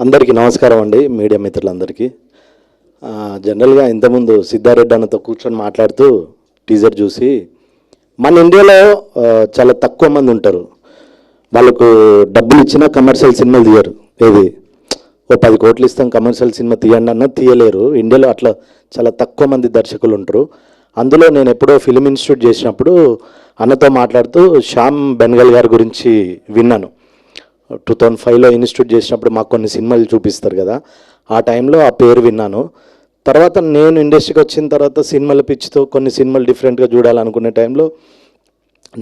అందరికీ నమస్కారం అండి, మీడియా మిత్రులందరికీ. జనరల్గా ఇంతకుముందు సిద్ధారెడ్డి అన్నతో కూర్చొని మాట్లాడుతూ టీజర్ చూసి మన ఇండియాలో చాలా తక్కువ మంది ఉంటారు, వాళ్ళకు డబ్బులు ఇచ్చినా కమర్షియల్ సినిమాలు తీయరు. ఏది ఓ 10 కోట్లు ఇస్తాం కమర్షియల్ సినిమా తీయండి అన్న తీయలేరు. ఇండియాలో అట్లా చాలా తక్కువ మంది దర్శకులు ఉంటారు. అందులో నేను ఎప్పుడో ఫిలిం ఇన్స్టిట్యూట్ చేసినప్పుడు అన్నతో మాట్లాడుతూ శ్యామ్ బెనగల్ గారి గురించి విన్నాను. 2005లో ఇన్స్టిట్యూట్ చేసినప్పుడు మాకు కొన్ని సినిమాలు చూపిస్తారు కదా, ఆ టైంలో ఆ పేరు విన్నాను. తర్వాత నేను ఇండస్ట్రీకి వచ్చిన తర్వాత సినిమాల పిచ్చితో కొన్ని సినిమాలు డిఫరెంట్గా చూడాలనుకునే టైంలో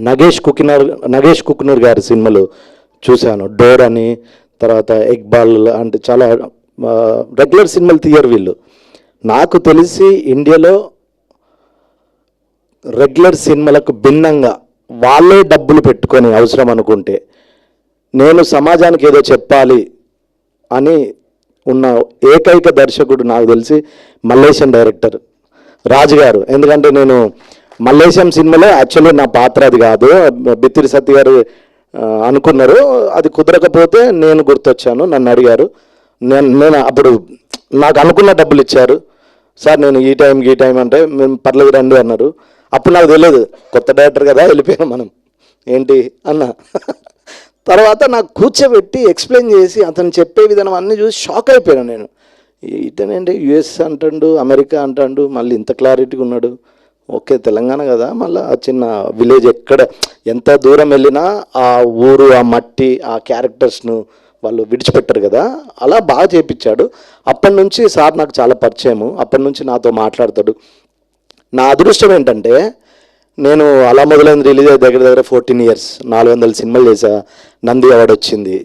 నగేష్ కుక్నూర్ గారి సినిమాలు చూశాను. డోర్ అని, తర్వాత ఎక్బాల్, అంటే చాలా రెగ్యులర్ సినిమాలు తీయరు వీళ్ళు. నాకు తెలిసి ఇండియాలో రెగ్యులర్ సినిమాలకు భిన్నంగా వాళ్ళే డబ్బులు పెట్టుకొని అవసరం అనుకుంటే నేను సమాజానికి ఏదో చెప్పాలి అని ఉన్న ఏకైక దర్శకుడు నాకు తెలిసి మల్లేశం డైరెక్టర్ రాజు గారు. ఎందుకంటే నేను మల్లేశం సినిమాలో యాక్చువల్లీ నా పాత్ర అది కాదు, బిత్తిరి సత్య గారు అనుకున్నారు. అది కుదరకపోతే నేను గుర్తొచ్చాను, నన్ను అడిగారు. నేను అప్పుడు నాకు అనుకున్న డబ్బులు ఇచ్చారు. సార్ నేను ఈ టైం అంటే మేము పర్లేదు రండి అన్నారు. అప్పుడు నాకు తెలియదు, కొత్త డైరెక్టర్ కదా, వెళ్ళిపోయాను మనం ఏంటి అన్న. తర్వాత నాకు కూర్చోబెట్టి ఎక్స్ప్లెయిన్ చేసి అతను చెప్పే విధానం అన్నీ చూసి షాక్ అయిపోయాను నేను. ఇతనేంటి యుఎస్ అంటాడు, అమెరికా అంటాడు, మళ్ళీ ఇంత క్లారిటీగా ఉన్నాడు. ఓకే తెలంగాణ కదా, మళ్ళీ ఆ చిన్న విలేజ్, ఎక్కడ ఎంత దూరం వెళ్ళినా ఆ ఊరు, ఆ మట్టి, ఆ క్యారెక్టర్స్ను వాళ్ళు విడిచిపెట్టరు కదా, అలా బాగా చేయించాడు. అప్పటి నుంచి సార్ నాకు చాలా పరిచయము, అప్పటి నుంచి నాతో మాట్లాడతాడు. నా అదృష్టం ఏంటంటే నేను అలా మొదలైంది రిలీజ్ అయ్యి దగ్గర 14 years, 400 సినిమాలు చేశా, నంది అవార్డు వచ్చింది.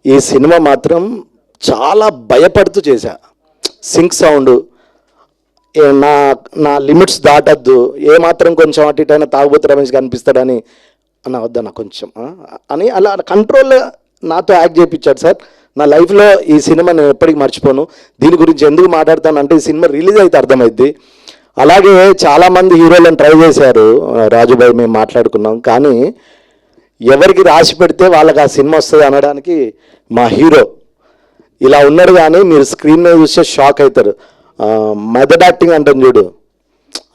ఈ సినిమా మాత్రం చాలా భయపడుతూ చేశా. సింక్ సౌండ్ నా నా లిమిట్స్ దాటద్దు, ఏమాత్రం కొంచెం అటు ఇటు అయినా తాగుబోతు రమేష్ కనిపిస్తాడని అన్న వద్దన్న కొంచెం అని అలా కంట్రోల్ నాతో యాక్ట్ చేయించాడు సార్. నా లైఫ్లో ఈ సినిమా నేను ఎప్పటికీ మర్చిపోను. దీని గురించి ఎందుకు మాట్లాడతానంటే ఈ సినిమా రిలీజ్ అయితే అర్థమైద్ది. అలాగే చాలామంది హీరోలను ట్రై చేశారు, రాజుబాయి మేము మాట్లాడుకున్నాం, కానీ ఎవరికి రాసి పెడితే వాళ్ళకి ఆ సినిమా వస్తుంది అనడానికి మా హీరో ఇలా ఉన్నాడు. కానీ మీరు స్క్రీన్ మీద చూస్తే షాక్ అవుతారు. మెథడ్ యాక్టింగ్ అంటాను చూడు,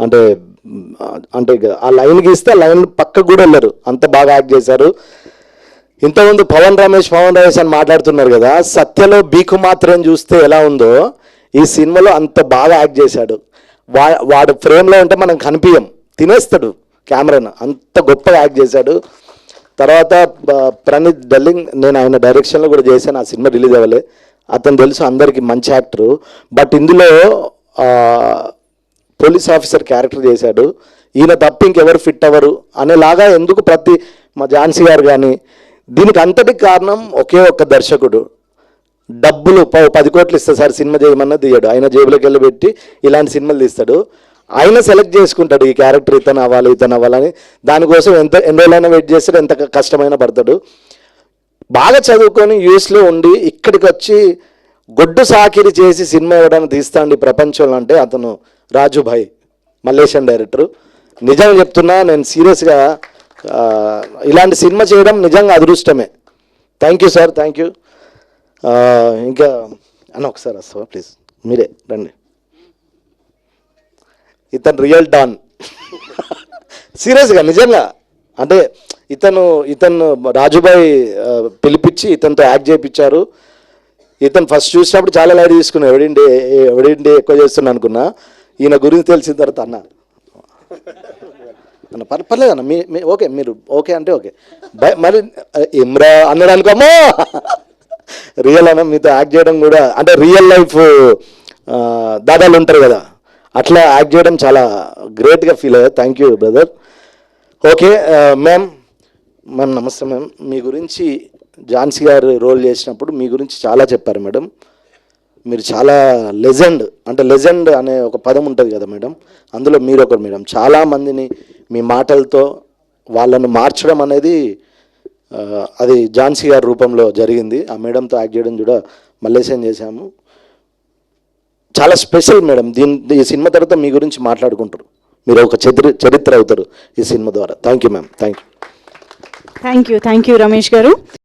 అంటే అంటే ఆ లైన్ గీస్తే ఆ లైన్ పక్కకు కూడా వెళ్ళరు, అంత బాగా యాక్ట్ చేశారు. ఇంతకుముందు పవన్ రమేష్ అని మాట్లాడుతున్నారు కదా, సత్యలో బీకు మాత్రం చూస్తే ఎలా ఉందో ఈ సినిమాలో అంత బాగా యాక్ట్ చేశాడు. వాడు ఫ్రేమ్లో ఉంటే మనం కనిపించం, తినేస్తాడు కెమెరాను, అంత గొప్పగా యాక్ట్ చేశాడు. తర్వాత ప్రణీత్ డల్లింగ్, నేను ఆయన డైరెక్షన్లో కూడా చేశాను, ఆ సినిమా రిలీజ్ అవ్వలే. అతను తెలుసు అందరికీ, మంచి యాక్టరు. బట్ ఇందులో పోలీస్ ఆఫీసర్ క్యారెక్టర్ చేశాడు. ఈయన తప్ప ఇంకెవరు ఫిట్ అవ్వరు అనేలాగా ఎందుకు ప్రతి మా ఝాన్సీ గారు కానీ, దీనికి అంతటికి కారణం ఒకే ఒక్క దర్శకుడు. డబ్బులు 10 కోట్లు ఇస్తే సార్ సినిమా చేయమన్నా తీయడు, ఆయన జేబులోకి వెళ్ళి పెట్టి ఇలాంటి సినిమాలు తీస్తాడు. ఆయన సెలెక్ట్ చేసుకుంటాడు ఈ క్యారెక్టర్ ఇతను అవ్వాలని. దానికోసం ఎన్ని రోజులైనా వెయిట్ చేస్తాడు, ఎంత కష్టమైనా పడతాడు. బాగా చదువుకొని యూఎస్లో ఉండి ఇక్కడికి వచ్చి గొడ్డు సాకిరి చేసి సినిమా ఇవ్వడానికి తీస్తాండి ప్రపంచంలో అంటే అతను రాజుభాయ్, మల్లేశం డైరెక్టరు. నిజంగా చెప్తున్నా, నేను సీరియస్గా ఇలాంటి సినిమా చేయడం నిజంగా అదృష్టమే. Thank you sir, thank you. ఇంకా అన్న ఒకసారి వస్తావా ప్లీజ్, మీరే రండి. ఇతను రియల్ డాన్, సీరియస్గా నిజంగా. అంటే ఇతను రాజుబాయ్ పిలిపించి ఇతనితో యాక్ట్ చేయించారు. ఇతను ఫస్ట్ చూసినప్పుడు చాలా లైట్ తీసుకున్నా, ఎవడిండి ఎక్కువ చేస్తున్నా అనుకున్నా. ఈయన గురించి తెలిసిన తర్వాత అన్న పర్లేదన్న మీ ఓకే, మీరు ఓకే అంటే ఓకే, మరి ఇమ్రా అన్నాడు అనుకోమో. రియల్ అన్న మీతో యాక్ట్ చేయడం కూడా, అంటే రియల్ లైఫ్ దాదాలు ఉంటారు కదా, అట్లా యాక్ట్ చేయడం చాలా గ్రేట్గా ఫీల్ అయ్యా. Thank you brother. Okay ma'am నమస్తే మ్యామ్. మీ గురించి ఝాన్సీ గారు రోల్ చేసినప్పుడు మీ గురించి చాలా చెప్పారు మేడం. మీరు చాలా లెజెండ్, అంటే లెజెండ్ అనే ఒక పదం ఉంటుంది కదా మేడం, అందులో మీరు ఒకరు మేడం. చాలామందిని మీ మాటలతో వాళ్ళను మార్చడం అనేది అది ఝాన్సీ గారి రూపంలో జరిగింది. ఆ మేడంతో యాక్ట్ చేయడం కూడా మల్లేశం చేశాము. చాలా స్పెషల్ మేడం. ఈ సినిమా తర్వాత మీ గురించి మాట్లాడుకుంటారు, మీరు ఒక చరిత్ర అవుతారు ఈ సినిమా ద్వారా. Thank you ma'am, thank you. Thank you Ramesh గారు.